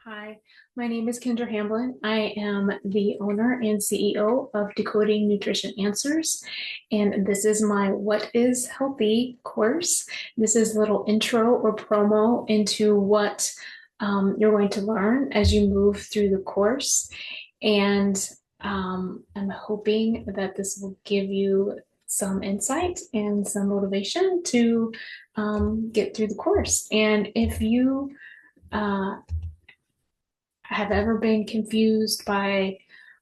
Hi, my name is Kendra Hamblin. I am the owner and CEO of Decoding Nutrition Answers, and this is my What is Healthy course. This is a little intro or promo into what you're going to learn as you move through the course. And I'm hoping that this will give you some insight and some motivation to get through the course. And if you have ever been confused by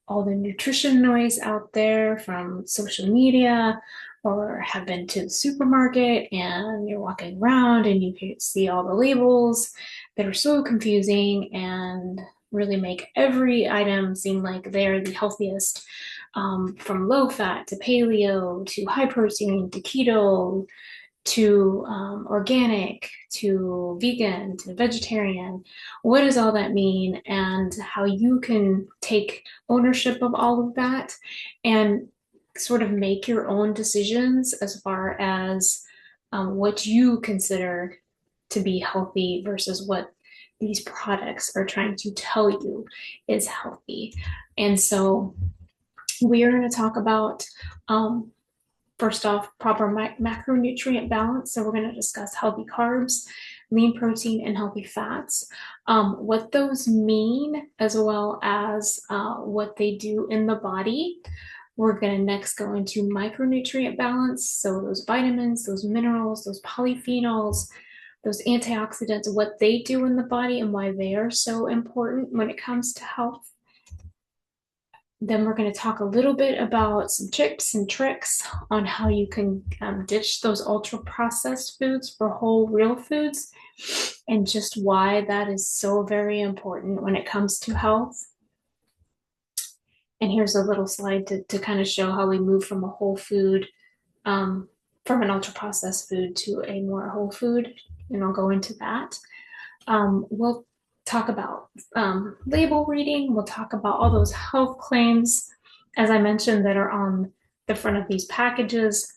all the nutrition noise out there from social media, or have been to the supermarket and you're walking around and you see all the labels that are so confusing and really make every item seem like they're the healthiest, from low fat to paleo to high protein to keto to organic to vegan to vegetarian. What does all that mean, and how you can take ownership of all of that and sort of make your own decisions as far as what you consider to be healthy versus what these products are trying to tell you is healthy. And so we are going to talk about first off, proper macronutrient balance. So we're going to discuss healthy carbs, lean protein, and healthy fats, what those mean, as well as what they do in the body. We're going to next go into micronutrient balance. So those vitamins, those minerals, those polyphenols, those antioxidants, what they do in the body and why they are so important when it comes to health. Then we're going to talk a little bit about some tips and tricks on how you can ditch those ultra processed foods for whole real foods, and just why that is so very important when it comes to health. And here's a little slide to kind of show how we move from a whole food, from an ultra processed food to a more whole food. And I'll go into that. We'll talk about label reading. We'll talk about all those health claims, as I mentioned, that are on the front of these packages,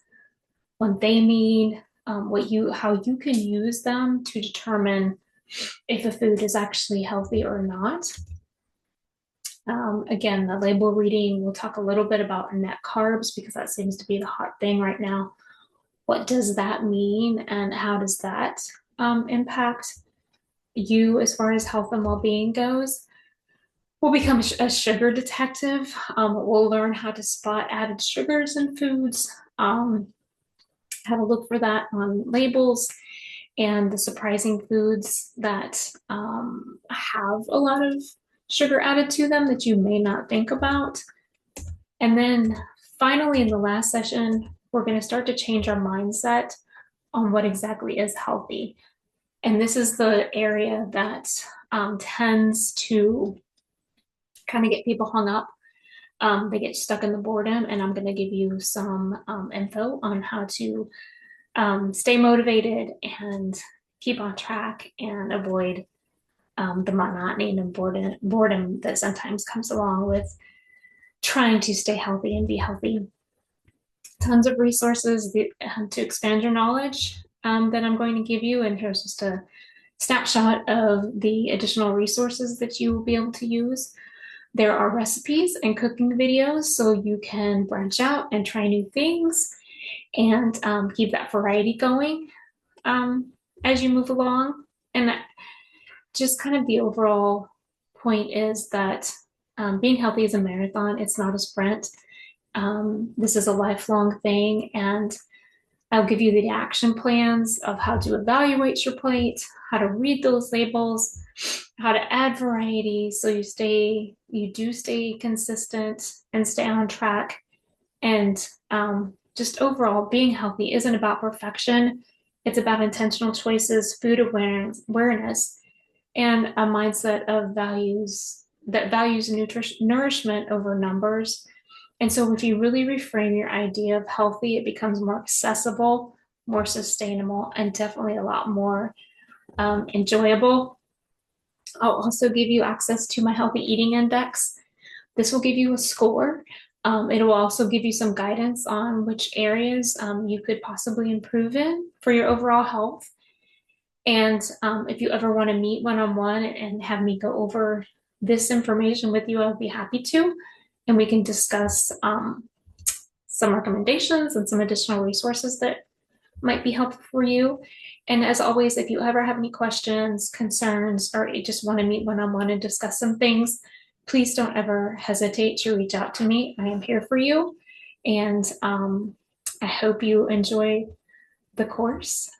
what they mean, how you can use them to determine if a food is actually healthy or not. Again, the label reading, we'll talk a little bit about net carbs because that seems to be the hot thing right now. What does that mean, and how does that impact you as far as health and well-being goes? We'll become a sugar detective. We'll learn how to spot added sugars in foods, how to look for that on labels, and the surprising foods that have a lot of sugar added to them that you may not think about. And then finally, in the last session, we're going to start to change our mindset on what exactly is healthy. And this is the area that tends to kind of get people hung up. They get stuck in the boredom, and I'm going to give you some info on how to stay motivated and keep on track and avoid the monotony and boredom that sometimes comes along with trying to stay healthy and be healthy. Tons of resources to expand your knowledge that I'm going to give you. And here's just a snapshot of the additional resources that you will be able to use. There are recipes and cooking videos, so you can branch out and try new things and keep that variety going as you move along. And just kind of the overall point is that being healthy is a marathon. It's not a sprint. This is a lifelong thing, and I'll give you the action plans of how to evaluate your plate, how to read those labels, how to add variety so you do stay consistent and stay on track. And just overall, being healthy isn't about perfection. It's about intentional choices, food awareness, and a mindset of values nourishment over numbers. And so if you really reframe your idea of healthy, it becomes more accessible, more sustainable, and definitely a lot more enjoyable. I'll also give you access to my healthy eating index. This will give you a score. It will also give you some guidance on which areas you could possibly improve in for your overall health. And if you ever want to meet one-on-one and have me go over this information with you, I'll be happy to. And we can discuss some recommendations and some additional resources that might be helpful for you. And as always, if you ever have any questions, concerns, or you just want to meet one-on-one and discuss some things, please don't ever hesitate to reach out to me. I am here for you. And I hope you enjoy the course.